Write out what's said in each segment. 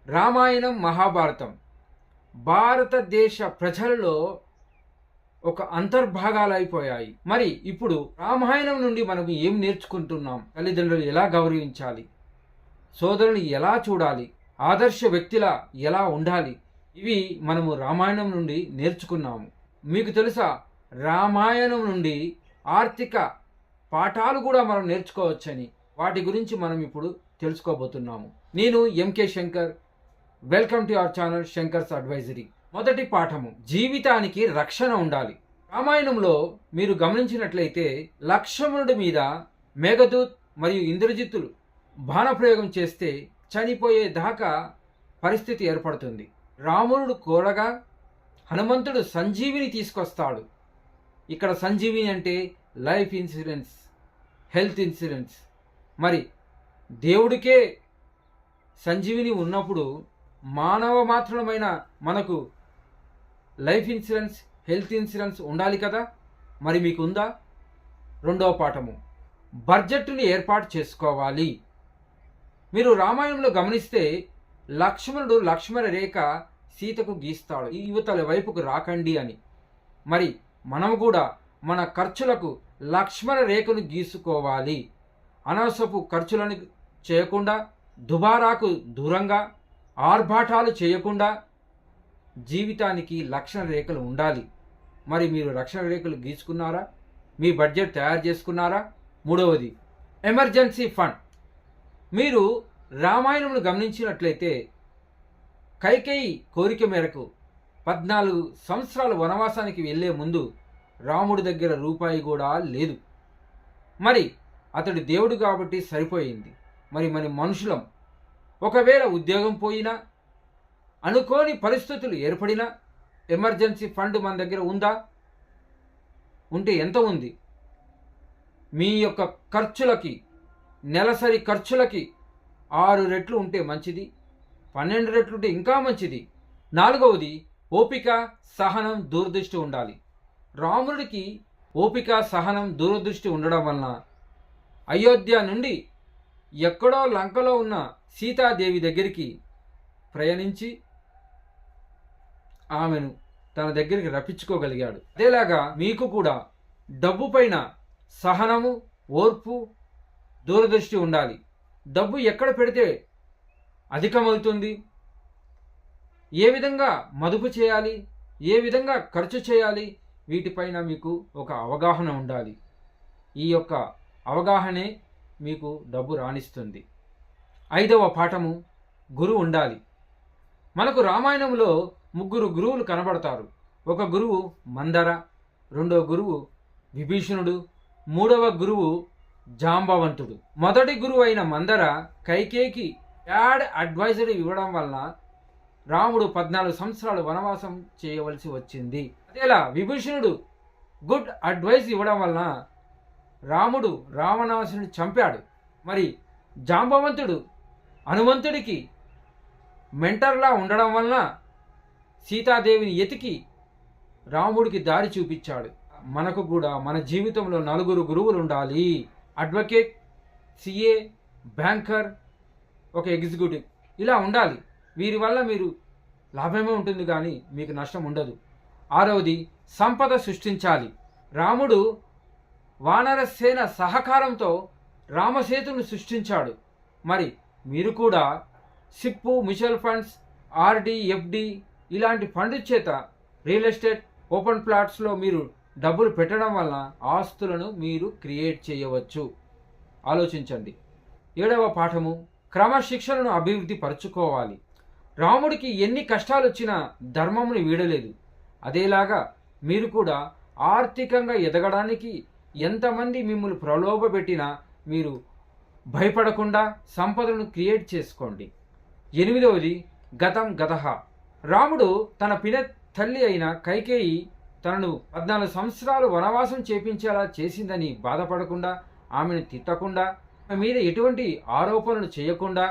రామాయణం, మహాభారతం భారతదేశ ప్రజలలో ఒక అంతర్భాగాలైపోయాయి. మరి ఇప్పుడు రామాయణం నుండి మనం ఏం నేర్చుకుంటున్నాం? తల్లిదండ్రులు ఎలా గౌరవించాలి, సోదరుని ఎలా చూడాలి, ఆదర్శ వ్యక్తిలా ఎలా ఉండాలి, ఇవి మనము రామాయణం నుండి నేర్చుకున్నాము. మీకు తెలుసా, రామాయణం నుండి ఆర్థిక పాఠాలు కూడా మనం నేర్చుకోవచ్చని. వాటి గురించి మనం ఇప్పుడు తెలుసుకోబోతున్నాము. నేను MK Shankar. Welcome to our channel Shankar's advisory. మొదటి పాఠము, జీవితానికి రక్షణ ఉండాలి. రామాయణంలో మీరు గమనించినట్లయితే లక్ష్మణుడి మీద మేఘదూత్ మరియు ఇంద్రజిత్తులు బాణప్రయోగం చేస్తే చనిపోయే దాకా పరిస్థితి ఏర్పడుతుంది. రాముడు కోరగా హనుమంతుడు సంజీవిని తీసుకొస్తాడు. ఇక్కడ సంజీవిని అంటే లైఫ్ ఇన్సూరెన్స్, హెల్త్ ఇన్సూరెన్స్. మరి దేవుడికే సంజీవిని ఉన్నప్పుడు మానవ మాత్రమైన మనకు లైఫ్ ఇన్సూరెన్స్, హెల్త్ ఇన్సూరెన్స్ ఉండాలి కదా. మరి మీకు ఉందా? రెండవ పాఠము, బడ్జెట్ని ఏర్పాటు చేసుకోవాలి. మీరు రామాయణంలో గమనిస్తే లక్ష్మణుడు లక్ష్మణ రేఖ సీతకు గీస్తాడు, ఈ యువతల వైపుకు రాకండి అని. మరి మనము కూడా మన ఖర్చులకు లక్ష్మణ రేఖను గీసుకోవాలి. అనవసరపు ఖర్చులను చేయకుండా, దుబారాకు దూరంగా, ఆర్భాటాలు చేయకుండా జీవితానికి లక్షణ రేఖలు ఉండాలి. మరి మీరు రక్షణ రేఖలు గీసుకున్నారా? మీ బడ్జెట్ తయారు చేసుకున్నారా? మూడవది, ఎమర్జెన్సీ ఫండ్. మీరు రామాయణంను గమనించినట్లయితే కైకేయి కోరిక మేరకు 14 సంవత్సరాలు వనవాసానికి వెళ్ళే ముందు రాముడి దగ్గర రూపాయి కూడా లేదు. మరి అతడు దేవుడు కాబట్టి సరిపోయింది. మరి మన మనుషులం, ఒకవేళ ఉద్యోగం పోయినా, అనుకోని పరిస్థితులు ఏర్పడినా ఎమర్జెన్సీ ఫండ్ మన దగ్గర ఉందా? ఉంటే ఎంత ఉంది? మీ యొక్క ఖర్చులకి, నెలసరి ఖర్చులకి 6 రెట్లు ఉంటే మంచిది, 12 రెట్లు ఉంటే ఇంకా మంచిది. నాలుగవది, ఓపిక, సహనం, దూరదృష్టి ఉండాలి. రాముడికి ఓపిక, సహనం, దూరదృష్టి ఉండడం వలన అయోధ్య నుండి ఎక్కడో లంకలో ఉన్న సీతాదేవి దగ్గరికి ప్రయాణించి ఆమెను తన దగ్గరికి రప్పించుకోగలిగాడు. అదేలాగా మీకు కూడా డబ్బు పైన సహనము, ఓర్పు, దూరదృష్టి ఉండాలి. డబ్బు ఎక్కడ పెడితే అధికమవుతుంది, ఏ విధంగా మదుపు చేయాలి, ఏ విధంగా ఖర్చు చేయాలి, వీటిపైన మీకు ఒక అవగాహన ఉండాలి. ఈ యొక్క అవగాహనే మీకు డబ్బు రాణిస్తుంది. ఐదవ పాఠము, గురువు ఉండాలి. మనకు రామాయణంలో 3 గురువులు కనబడతారు. ఒక గురువు మందర, రెండవ గురువు విభీషణుడు, మూడవ గురువు జాంబవంతుడు. మొదటి గురువు అయిన మందర కైకేయికి బ్యాడ్ అడ్వైజరీ ఇవ్వడం వలన రాముడు 14 సంవత్సరాలు వనవాసం చేయవలసి వచ్చింది. అదేలా విభీషణుడు గుడ్ అడ్వైజ్ ఇవ్వడం వలన రాముడు రావణాసుని చంపాడు. మరి జాంబవంతుడు హనుమంతుడికి మెంటర్లా ఉండడం వలన సీతాదేవిని ఎతికి రాముడికి దారి చూపించాడు. మనకు కూడా మన జీవితంలో 4 గురువులు ఉండాలి. అడ్వకేట్, సిఏ, బ్యాంకర్, ఒక ఎగ్జిక్యూటివ్, ఇలా ఉండాలి. వీరి వల్ల మీరు లాభమే ఉంటుంది కానీ మీకు నష్టం ఉండదు. ఆరవది, సంపద సృష్టించాలి. రాముడు వానరసేన సహకారంతో రామసేతును సృష్టించాడు. మరి మీరు కూడా sip, mutual funds, RD, FD ఇలాంటి ఫండ్ చేత రియల్ ఎస్టేట్, ఓపెన్ ప్లాట్స్లో మీరు డబ్బులు పెట్టడం వలన ఆస్తులను మీరు క్రియేట్ చేయవచ్చు. ఆలోచించండి. 7వ పాఠము, క్రమశిక్షణను అభివృద్ధి పరుచుకోవాలి. రాముడికి ఎన్ని కష్టాలు వచ్చినా ధర్మమును వీడలేదు. అదేలాగా మీరు కూడా ఆర్థికంగా ఎదగడానికి ఎంతమంది మిమ్మల్ని ప్రలోభపెట్టినా మీరు భయపడకుండా సంపదను క్రియేట్ చేసుకోండి. 8వది, గతం గతః. రాముడు తన పిన తల్లి అయిన కైకేయి తనను 14 సంవత్సరాలు వనవాసం చేపించేలా చేసిందని బాధపడకుండా, ఆమెను తిట్టకుండా, ఆమె మీద ఎటువంటి ఆరోపణలు చేయకుండా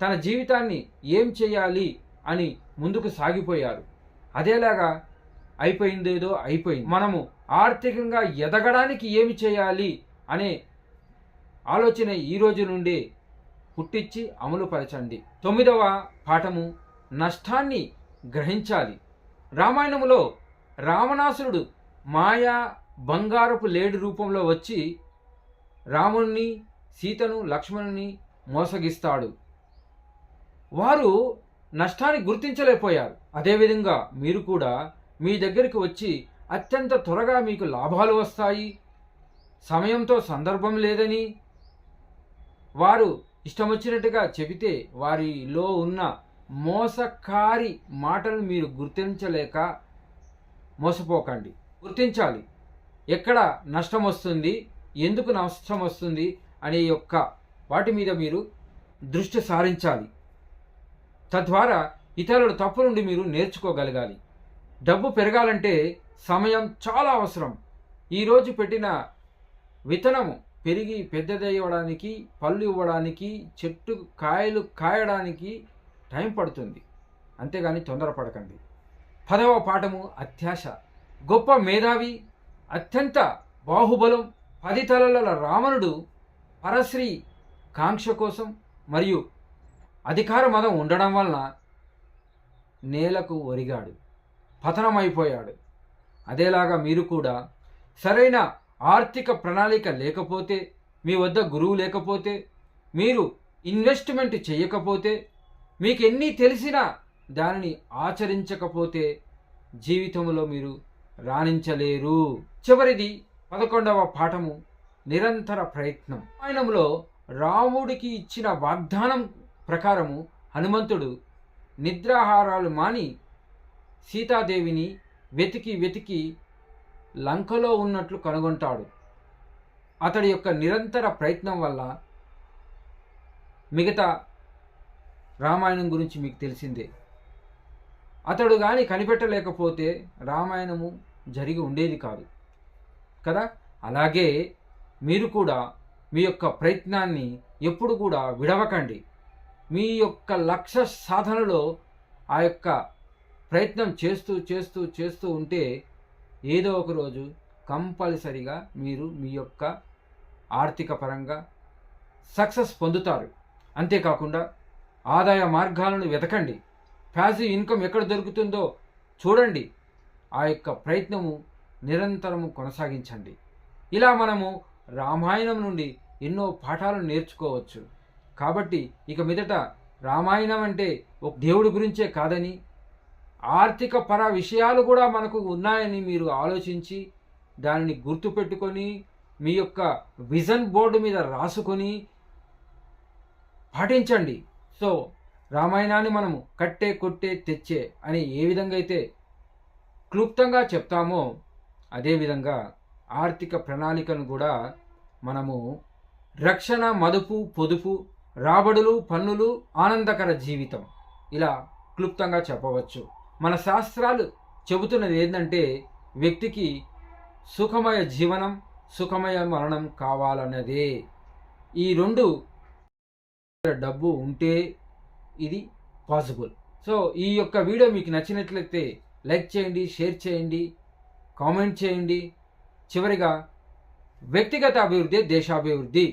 తన జీవితాన్ని ఏం చేయాలి అని ముందుకు సాగిపోయారు. అదేలాగా అయిపోయిందేదో అయిపోయింది. మనము ఆర్థికంగా ఎదగడానికి ఏమి చేయాలి అనే ఆలోచన ఈ రోజు నుండే పుట్టించి అమలుపరచండి. 9వ పాఠము నష్టాన్ని గ్రహించాలి. రామాయణములో రావణాసురుడు మాయా బంగారపు లేడి రూపంలో వచ్చి రాముణ్ణి, సీతను, లక్ష్మణుని మోసగిస్తాడు. వారు నష్టాన్ని గుర్తించలేకపోయారు. అదేవిధంగా మీరు కూడా మీ దగ్గరికి వచ్చి అత్యంత త్వరగా మీకు లాభాలు వస్తాయి, సమయంతో సందర్భం లేదని వారు ఇష్టం వచ్చినట్టుగా చెబితే వారిలో ఉన్న మోసకారి మాటలు మీరు గుర్తించలేక మోసపోకండి. గుర్తించాలి ఎక్కడ నష్టం వస్తుంది, ఎందుకు నష్టం వస్తుంది అనే యొక్క వాటి మీద మీరు దృష్టి సారించాలి. తద్వారా ఇతరుల తప్పు నుండి మీరు నేర్చుకోగలగాలి. డబ్బు పెరగాలంటే సమయం చాలా అవసరం. ఈరోజు పెట్టిన విత్తనము పెరిగి పెద్దదయ్యడానికి, పళ్ళు ఇవ్వడానికి, చెట్టు కాయలు కాయడానికి టైం పడుతుంది. అంతేగాని తొందరపడకండి. 10వ పాఠము అత్యాశ. గొప్ప మేధావి, అత్యంత బాహుబలం, 10 తలల రావణుడు పరశ్రీ కాంక్ష కోసం మరియు అధికార మదం ఉండడం వలన నేలకు ఒరిగాడు, పతనమైపోయాడు. అదేలాగా మీరు కూడా సరైన ఆర్థిక ప్రణాళిక లేకపోతే, మీ వద్ద గురువు లేకపోతే, మీరు ఇన్వెస్ట్మెంట్ చేయకపోతే, మీకు ఎన్ని తెలిసినా దానిని ఆచరించకపోతే జీవితంలో మీరు రాణించలేరు. చివరిది 11వ పాఠము నిరంతర ప్రయత్నం. రామాయణంలో రాముడికి ఇచ్చిన వాగ్దానం ప్రకారము హనుమంతుడు నిద్రాహారాలు మాని సీతాదేవిని వెతికి వెతికి లంకలో ఉన్నట్లు కనుగొంటాడు. అతడి యొక్క నిరంతర ప్రయత్నం వల్ల మిగతా రామాయణం గురించి మీకు తెలిసిందే. అతడు కానీ కనిపెట్టలేకపోతే రామాయణము జరిగి ఉండేది కాదు కదా. అలాగే మీరు కూడా మీ యొక్క ప్రయత్నాన్ని ఎప్పుడు కూడా విడవకండి. మీ యొక్క లక్ష్య సాధనలో ఆ యొక్క ప్రయత్నం చేస్తూ చేస్తూ చేస్తూ ఉంటే ఏదో ఒక రోజు కంపల్సరిగా మీరు మీ యొక్క ఆర్థిక పరంగా సక్సెస్ పొందుతారు. అంతేకాకుండా ఆదాయ మార్గాలను వెతకండి. ప్యాసివ్ ఇన్కమ్ ఎక్కడ దొరుకుతుందో చూడండి. ఆ యొక్క ప్రయత్నము నిరంతరము కొనసాగించండి. ఇలా మనము రామాయణం నుండి ఎన్నో పాఠాలను నేర్చుకోవచ్చు. కాబట్టి ఇక మీదట రామాయణం అంటే ఒక దేవుడి గురించే కాదని, ఆర్థిక పర విషయాలు కూడా మనకు ఉన్నాయని మీరు ఆలోచించి దానిని గుర్తుపెట్టుకొని మీ యొక్క విజన్ బోర్డు మీద రాసుకొని పాటించండి. సో రామాయణాన్ని మనము కట్టే కొట్టే తెచ్చే అని ఏ విధంగా అయితే క్లుప్తంగా చెప్తామో అదేవిధంగా ఆర్థిక ప్రణాళికను కూడా మనము రక్షణ, మదుపు, పొదుపు, రాబడులు, పన్నులు, ఆనందకర జీవితం ఇలా క్లుప్తంగా చెప్పవచ్చు. మన శాస్త్రాలు చెబుతున్నది ఏంటంటే వ్యక్తికి సుఖమయ జీవనం, సుఖమయ మరణం కావాలన్నదే. ఈ రెండు డబ్బు ఉంటే ఇది పాసిబుల్. సో ఈ యొక్క వీడియో మీకు నచ్చినట్లయితే లైక్ చేయండి, షేర్ చేయండి, కామెంట్ చేయండి. చివరిగా వ్యక్తిగత అభివృద్ధి దేశాభివృద్ధి.